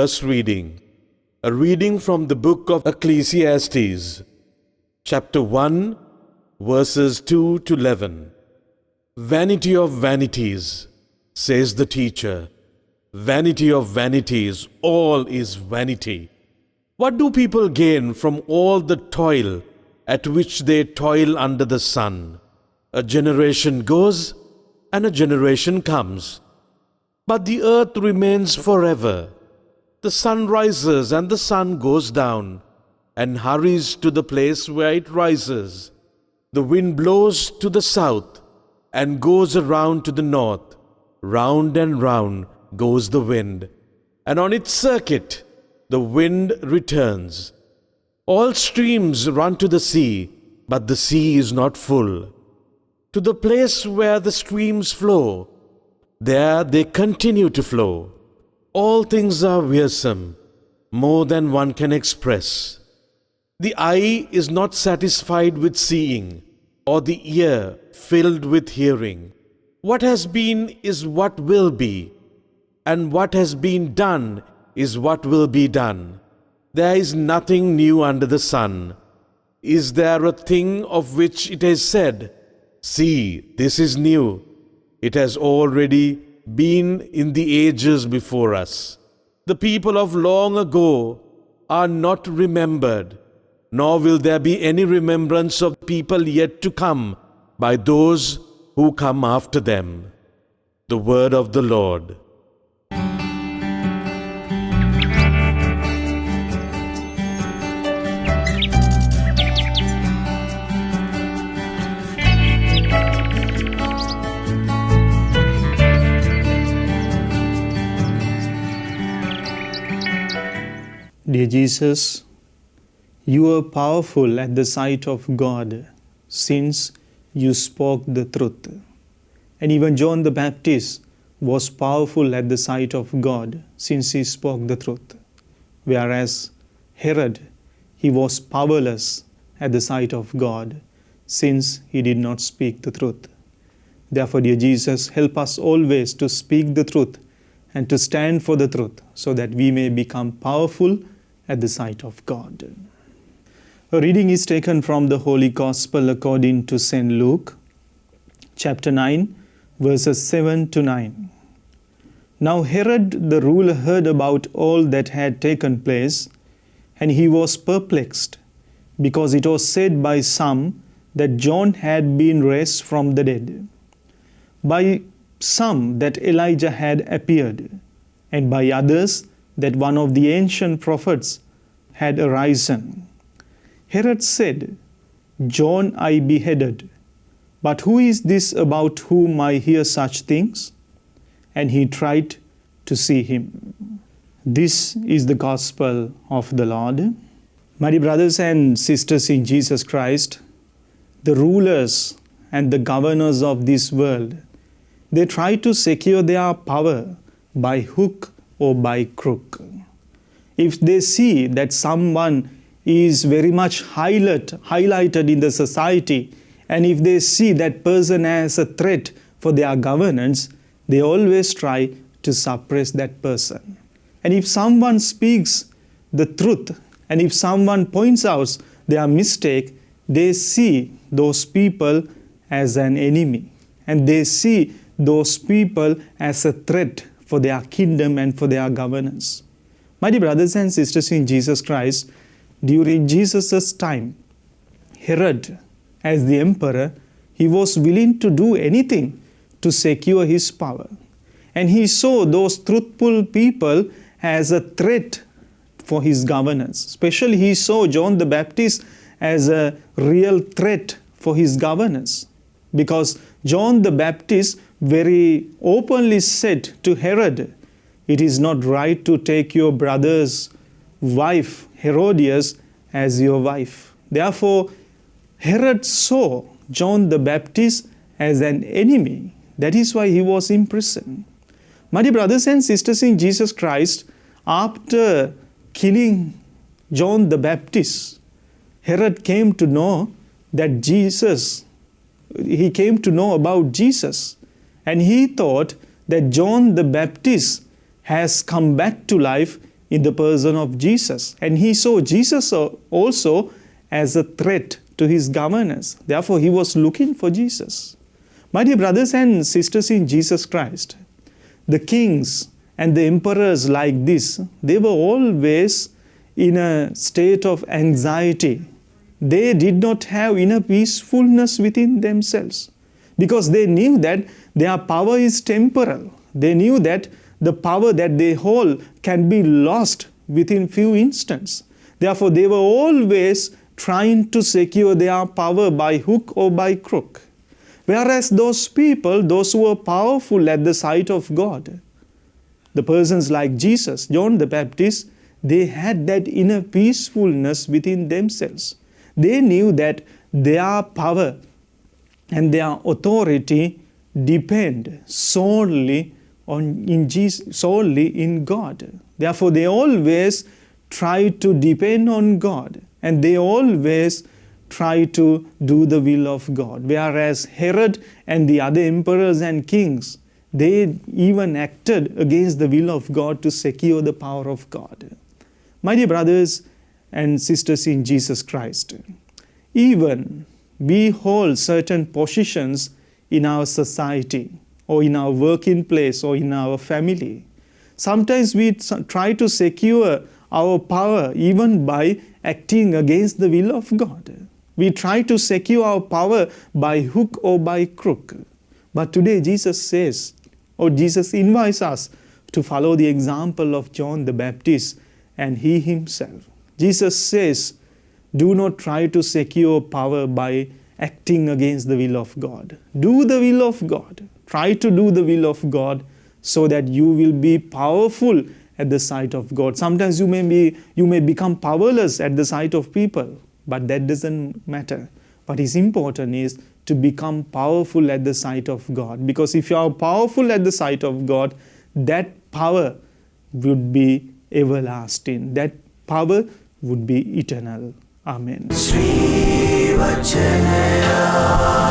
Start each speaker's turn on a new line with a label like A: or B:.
A: First reading. A reading from the book of Ecclesiastes, chapter 1, verses 2 to 11. Vanity of vanities, says the teacher. Vanity of vanities, all is vanity. What do people gain from all the toil at which they toil under the sun? A generation goes, and a generation comes. But the earth remains forever. The sun rises and the sun goes down, and hurries to the place where it rises. The wind blows to the south, and goes around to the north. Round and round goes the wind, and on its circuit the wind returns. All streams run to the sea, but the sea is not full. To the place where the streams flow, there they continue to flow. All things are wearisome, more than one can express. The eye is not satisfied with seeing, or the ear filled with hearing. What has been is what will be, and what has been done is what will be done. There is nothing new under the sun. Is there a thing of which it is said, "See, this is new"? It has already been in the ages before us. The people of long ago are not remembered, nor will there be any remembrance of people yet to come by those who come after them. The word of the Lord.
B: Dear Jesus, you are powerful at the sight of God, since you spoke the truth. And even John the Baptist was powerful at the sight of God, since he spoke the truth. Whereas Herod, he was powerless at the sight of God, since he did not speak the truth. Therefore, dear Jesus, help us always to speak the truth and to stand for the truth, so that we may become powerful at the sight of God. A reading is taken from the Holy Gospel according to St. Luke, chapter 9, verses 7 to 9. Now Herod the ruler heard about all that had taken place, and he was perplexed, because it was said by some that John had been raised from the dead, by some that Elijah had appeared, and by others that one of the ancient prophets had arisen. Herod said, "John I beheaded, but who is this about whom I hear such things?" And he tried to see him. This is the gospel of the Lord. My dear brothers and sisters in Jesus Christ, the rulers and the governors of this world, they try to secure their power by hook or by crook. If they see that someone is very much highlighted in the society, and if they see that person as a threat for their governance, they always try to suppress that person. And if someone speaks the truth, and if someone points out their mistake, they see those people as an enemy, and they see those people as a threat for their kingdom and for their governance. My dear brothers and sisters in Jesus Christ, during Jesus' time, Herod, as the emperor, he was willing to do anything to secure his power. And he saw those truthful people as a threat for his governance. Especially he saw John the Baptist as a real threat for his governance, because John the Baptist very openly said to Herod, "It is not right to take your brother's wife, Herodias, as your wife." Therefore, Herod saw John the Baptist as an enemy. That is why he was imprisoned. My dear brothers and sisters in Jesus Christ, after killing John the Baptist, Herod came to know that he came to know about Jesus. And he thought that John the Baptist has come back to life in the person of Jesus. And he saw Jesus also as a threat to his governance. Therefore, he was looking for Jesus. My dear brothers and sisters in Jesus Christ, the kings and the emperors like this, they were always in a state of anxiety. They did not have inner peacefulness within themselves because they knew that their power is temporal. They knew that the power that they hold can be lost within few instants. Therefore, they were always trying to secure their power by hook or by crook. Whereas those people, those who were powerful at the sight of God, the persons like Jesus, John the Baptist, they had that inner peacefulness within themselves. They knew that their power and their authority depend solely in God. Therefore, they always try to depend on God, and they always try to do the will of God. Whereas Herod and the other emperors and kings, they even acted against the will of God to secure the power of God. My dear brothers and sisters in Jesus Christ, even we hold certain positions in our society or in our working place or in our family. Sometimes we try to secure our power even by acting against the will of God. We try to secure our power by hook or by crook. But today Jesus says, or Jesus invites us to follow the example of John the Baptist and he himself. Jesus says, do not try to secure power by acting against the will of God. Do the will of God. Try to do the will of God so that you will be powerful at the sight of God. Sometimes you may become powerless at the sight of people, but that doesn't matter. What is important is to become powerful at the sight of God. Because if you are powerful at the sight of God, that power would be everlasting. That power would be eternal. Amen. Sri Wachanayano.